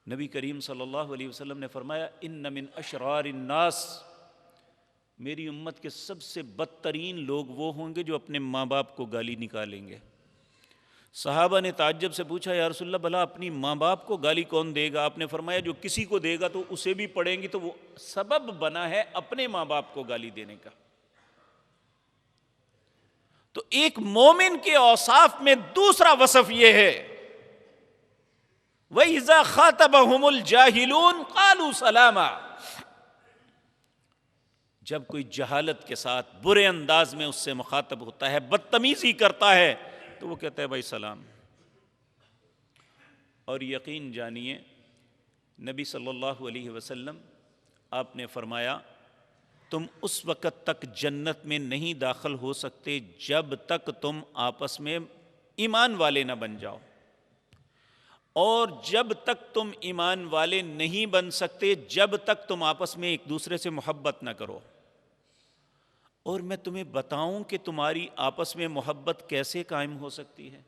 نبی کریم صلی اللہ علیہ وسلم نے فرمایا، ان من اشرار الناس، میری امت کے سب سے بدترین لوگ وہ ہوں گے جو اپنے ماں باپ کو گالی نکالیں گے. صحابہ نے تعجب سے پوچھا، یا رسول اللہ بھلا اپنی ماں باپ کو گالی کون دے گا؟ آپ نے فرمایا جو کسی کو دے گا تو اسے بھی پڑیں گی، تو وہ سبب بنا ہے اپنے ماں باپ کو گالی دینے کا. تو ایک مومن کے اوصاف میں دوسرا وصف یہ ہے، وَإِذَا خَاطَبَهُمُ الْجَاهِلُونَ قَالُوا سَلَامًا، جب کوئی جہالت کے ساتھ برے انداز میں اس سے مخاطب ہوتا ہے، بدتمیزی کرتا ہے، تو وہ کہتا ہے بھائی سلام. اور یقین جانیے نبی صلی اللہ علیہ وسلم آپ نے فرمایا، تم اس وقت تک جنت میں نہیں داخل ہو سکتے جب تک تم آپس میں ایمان والے نہ بن جاؤ، اور جب تک تم ایمان والے نہیں بن سکتے جب تک تم آپس میں ایک دوسرے سے محبت نہ کرو. اور میں تمہیں بتاؤں کہ تمہاری آپس میں محبت کیسے قائم ہو سکتی ہے.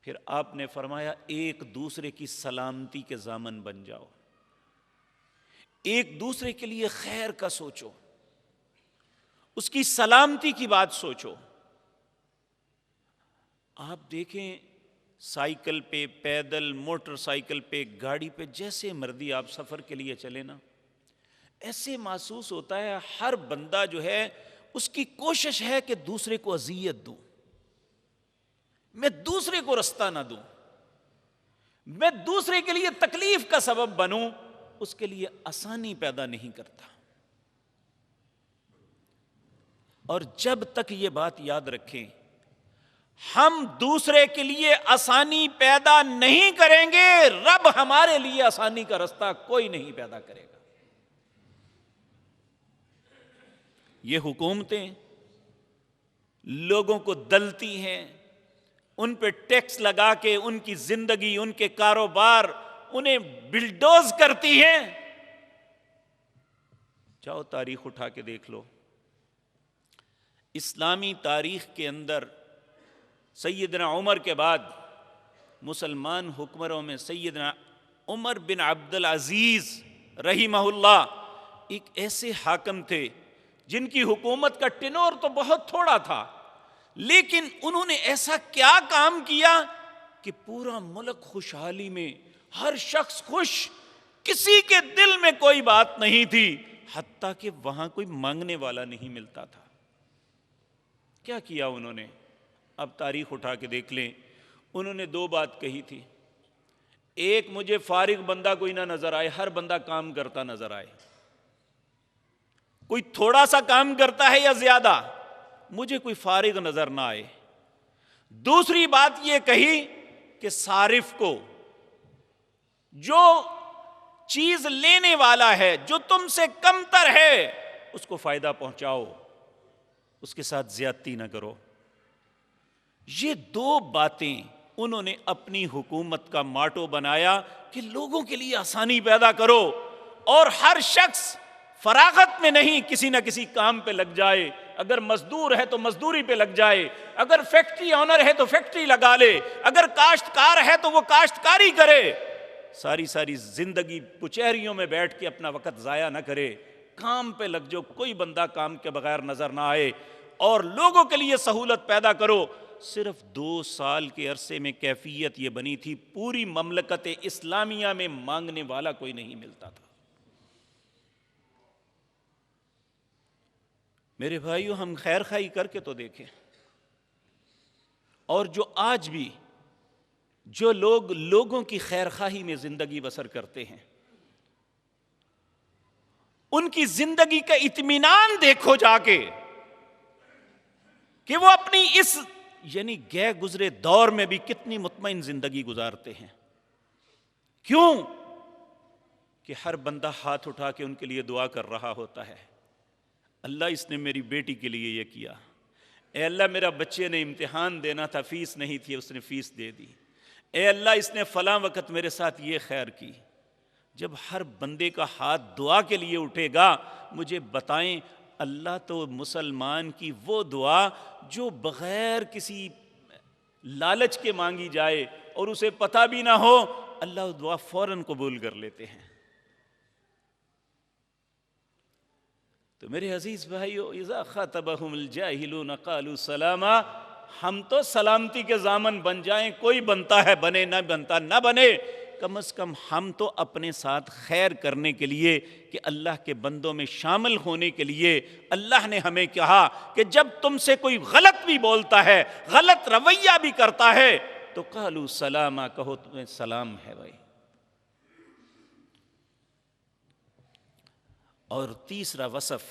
پھر آپ نے فرمایا، ایک دوسرے کی سلامتی کے ضامن بن جاؤ، ایک دوسرے کے لیے خیر کا سوچو، اس کی سلامتی کی بات سوچو. آپ دیکھیں سائیکل پہ، پیدل، موٹر سائیکل پہ، گاڑی پہ، جیسے مرضی آپ سفر کے لیے چلے نا، ایسے محسوس ہوتا ہے ہر بندہ جو ہے اس کی کوشش ہے کہ دوسرے کو اذیت دوں، میں دوسرے کو رستہ نہ دوں، میں دوسرے کے لیے تکلیف کا سبب بنوں، اس کے لیے آسانی پیدا نہیں کرتا. اور جب تک یہ بات یاد رکھیں، ہم دوسرے کے لیے آسانی پیدا نہیں کریں گے، رب ہمارے لیے آسانی کا رستہ کوئی نہیں پیدا کرے گا. یہ حکومتیں لوگوں کو دلتی ہیں، ان پہ ٹیکس لگا کے ان کی زندگی، ان کے کاروبار انہیں بلڈوز کرتی ہیں. جاؤ تاریخ اٹھا کے دیکھ لو، اسلامی تاریخ کے اندر سیدنا عمر کے بعد مسلمان حکمروں میں سیدنا عمر بن عبد العزیز رحمہ اللہ ایک ایسے حاکم تھے جن کی حکومت کا ٹینور تو بہت تھوڑا تھا، لیکن انہوں نے ایسا کیا کام کیا کہ پورا ملک خوشحالی میں، ہر شخص خوش، کسی کے دل میں کوئی بات نہیں تھی، حتیٰ کہ وہاں کوئی مانگنے والا نہیں ملتا تھا. کیا کیا انہوں نے؟ اب تاریخ اٹھا کے دیکھ لیں. انہوں نے دو بات کہی تھی، ایک، مجھے فارغ بندہ کوئی نہ نظر آئے، ہر بندہ کام کرتا نظر آئے. کوئی تھوڑا سا کام کرتا ہے یا زیادہ، مجھے کوئی فارغ نظر نہ آئے۔ دوسری بات یہ کہی کہ صارف کو، جو چیز لینے والا ہے، جو تم سے کم تر ہے، اس کو فائدہ پہنچاؤ، اس کے ساتھ زیادتی نہ کرو۔ یہ دو باتیں انہوں نے اپنی حکومت کا ماٹو بنایا کہ لوگوں کے لیے آسانی پیدا کرو، اور ہر شخص فراغت میں نہیں کسی نہ کسی کام پہ لگ جائے۔ اگر مزدور ہے تو مزدوری پہ لگ جائے، اگر فیکٹری آنر ہے تو فیکٹری لگا لے، اگر کاشتکار ہے تو وہ کاشتکاری کرے۔ ساری زندگی کچہریوں میں بیٹھ کے اپنا وقت ضائع نہ کرے، کام پہ لگ جاؤ، کوئی بندہ کام کے بغیر نظر نہ آئے، اور لوگوں کے لیے سہولت پیدا کرو۔ صرف 2 سال کے عرصے میں کیفیت یہ بنی تھی، پوری مملکت اسلامیہ میں مانگنے والا کوئی نہیں ملتا تھا۔ میرے بھائیو، ہم خیر خواہی کر کے تو دیکھیں، اور جو آج بھی جو لوگ لوگوں کی خیر خواہی میں زندگی بسر کرتے ہیں، ان کی زندگی کا اطمینان دیکھو جا کے کہ وہ اپنی اس یعنی گئے گزرے دور میں بھی کتنی مطمئن زندگی گزارتے ہیں۔ کیوں؟ کہ ہر بندہ ہاتھ اٹھا کے ان کے لیے دعا کر رہا ہوتا ہے، اللہ اس نے میری بیٹی کے لیے یہ کیا، اے اللہ میرا بچے نے امتحان دینا تھا، فیس نہیں تھی، اس نے فیس دے دی، اے اللہ اس نے فلاں وقت میرے ساتھ یہ خیر کی۔ جب ہر بندے کا ہاتھ دعا کے لیے اٹھے گا، مجھے بتائیں اللہ تو مسلمان کی وہ دعا جو بغیر کسی لالچ کے مانگی جائے اور اسے پتہ بھی نہ ہو، اللہ دعا فوراً قبول کر لیتے ہیں۔ تو میرے عزیز بھائیو، اذا خاطبہم الجاہلون قالوا سلاما، ہم تو سلامتی کے ضامن بن جائیں، کوئی بنتا ہے بنے، نہ بنتا نہ بنے، کم از کم ہم تو اپنے ساتھ خیر کرنے کے لیے، کہ اللہ کے بندوں میں شامل ہونے کے لیے اللہ نے ہمیں کہا کہ جب تم سے کوئی غلط بھی بولتا ہے، غلط رویہ بھی کرتا ہے، تو قالوا سلاما، کہو تمہیں سلام ہے بھائی۔ اور تیسرا وصف،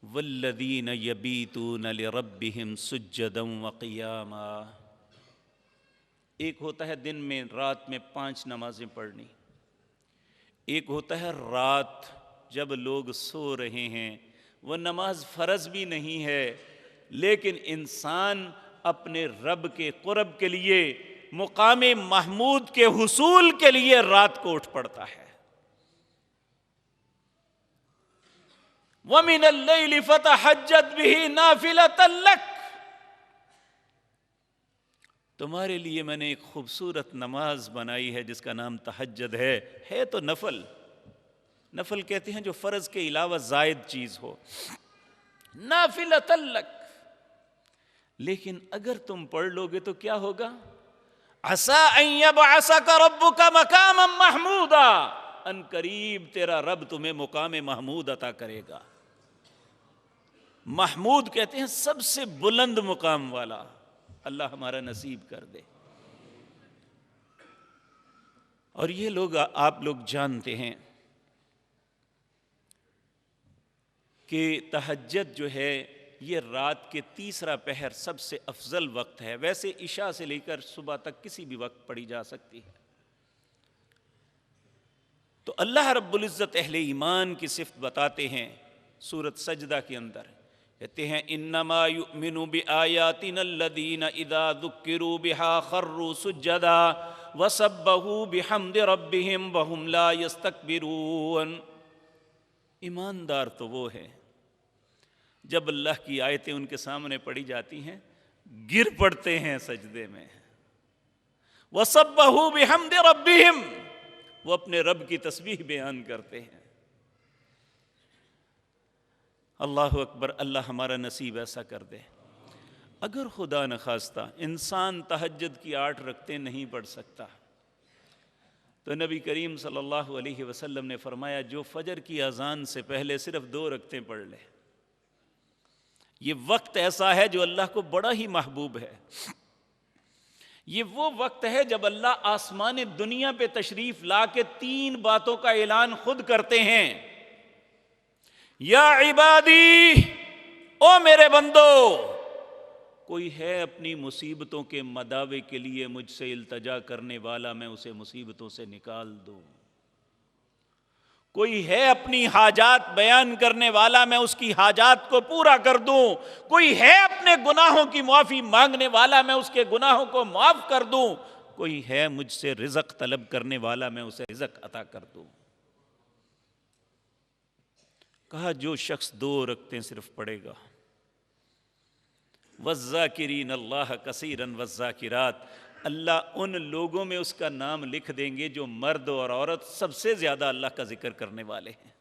والذین یبیتون لربہم سجدا وقیاما، ایک ہوتا ہے دن میں رات میں 5 نمازیں پڑھنی، ایک ہوتا ہے رات جب لوگ سو رہے ہیں، وہ نماز فرض بھی نہیں ہے، لیکن انسان اپنے رب کے قرب کے لیے، مقام محمود کے حصول کے لیے رات کو اٹھ پڑتا ہے۔ وَمِنَ اللَّيْلِ فَتَحَجَّدْ بِهِ نَافِلَةً لَكَ، تمہارے لیے میں نے ایک خوبصورت نماز بنائی ہے جس کا نام تہجد ہے تو نفل، نفل کہتے ہیں جو فرض کے علاوہ زائد چیز ہو، نافلۃ لک، لیکن اگر تم پڑھ لو گے تو کیا ہوگا؟ عسیٰ ان یبعثک ربک مقاما محمودا، ان قریب تیرا رب تمہیں مقام محمود عطا کرے گا۔ محمود کہتے ہیں سب سے بلند مقام والا، اللہ ہمارا نصیب کر دے۔ اور یہ لوگ، آپ لوگ جانتے ہیں کہ تہجد جو ہے یہ رات کے تیسرا پہر سب سے افضل وقت ہے، ویسے عشاء سے لے کر صبح تک کسی بھی وقت پڑھی جا سکتی ہے۔ تو اللہ رب العزت اہل ایمان کی صفت بتاتے ہیں سورۃ سجدہ کے اندر، کہتے ہیں انما یؤمن بآیاتنا الذین اذا ذکروا بها خروا سجدا وسبحوا بحمد ربهم وهم لا یستکبرون، ایماندار تو وہ ہے جب اللہ کی آیتیں ان کے سامنے پڑھی جاتی ہیں گر پڑتے ہیں سجدے میں۔ وسبحوا بحمد ربهم، وہ اپنے رب کی تسبیح بیان کرتے ہیں۔ اللہ اکبر، اللہ ہمارا نصیب ایسا کر دے۔ اگر خدا نخواستہ انسان تہجد کی 8 رکعتیں نہیں پڑھ سکتا تو نبی کریم صلی اللہ علیہ وسلم نے فرمایا جو فجر کی اذان سے پہلے صرف 2 رکعتیں پڑھ لے، یہ وقت ایسا ہے جو اللہ کو بڑا ہی محبوب ہے۔ یہ وہ وقت ہے جب اللہ آسمان دنیا پہ تشریف لا کے 3 باتوں کا اعلان خود کرتے ہیں، یا عبادی او میرے بندو، کوئی ہے اپنی مصیبتوں کے مداوے کے لیے مجھ سے التجا کرنے والا، میں اسے مصیبتوں سے نکال دوں؟ کوئی ہے اپنی حاجات بیان کرنے والا، میں اس کی حاجات کو پورا کر دوں؟ کوئی ہے اپنے گناہوں کی معافی مانگنے والا، میں اس کے گناہوں کو معاف کر دوں؟ کوئی ہے مجھ سے رزق طلب کرنے والا، میں اسے رزق عطا کر دوں؟ کہا جو شخص 2 رکعتیں صرف پڑھے گا، والذاکرین اللہ کثیرا والذاکرات، اللہ ان لوگوں میں اس کا نام لکھ دیں گے جو مرد اور عورت سب سے زیادہ اللہ کا ذکر کرنے والے ہیں۔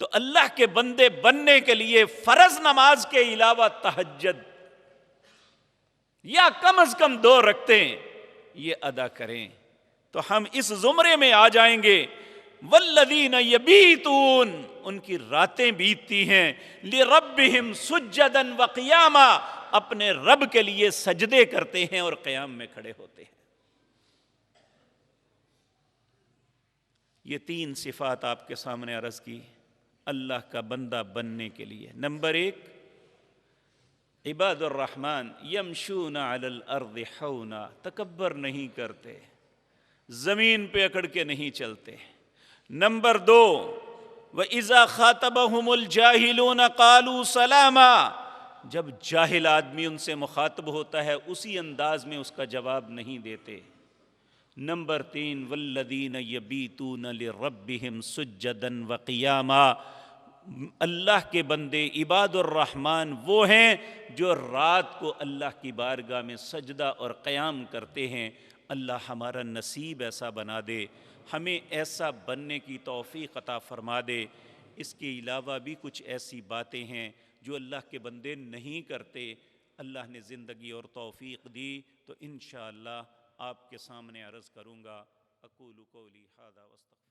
تو اللہ کے بندے بننے کے لیے فرض نماز کے علاوہ تہجد یا کم از کم 2 رکعتیں یہ ادا کریں تو ہم اس زمرے میں آ جائیں گے۔ والذین یبیتون، ان کی راتیں بیتتی ہیں، لربہم سجدا وقیاما، اپنے رب کے لیے سجدے کرتے ہیں اور قیام میں کھڑے ہوتے ہیں۔ یہ 3 صفات آپ کے سامنے عرض کی اللہ کا بندہ بننے کے لیے۔ نمبر 1، عباد الرحمن یمشون علی الارض حونا، تکبر نہیں کرتے، زمین پہ اکڑ کے نہیں چلتے۔ نمبر 2، وَإِذَا خَاطَبَهُمُ الْجَاهِلُونَ قَالُوا سَلَامًا، جب جاہل آدمی ان سے مخاطب ہوتا ہے اسی انداز میں اس کا جواب نہیں دیتے۔ نمبر 3، وَالَّذِينَ يَبِيتُونَ لِرَبِّهِمْ سُجَّدًا وَقِيَامًا، اللہ کے بندے عباد الرحمن وہ ہیں جو رات کو اللہ کی بارگاہ میں سجدہ اور قیام کرتے ہیں۔ اللہ ہمارا نصیب ایسا بنا دے، ہمیں ایسا بننے کی توفیق عطا فرما دے۔ اس کے علاوہ بھی کچھ ایسی باتیں ہیں جو اللہ کے بندے نہیں کرتے، اللہ نے زندگی اور توفیق دی تو انشاءاللہ آپ کے سامنے عرض کروں گا۔ اقول قولی ھذا واستغفر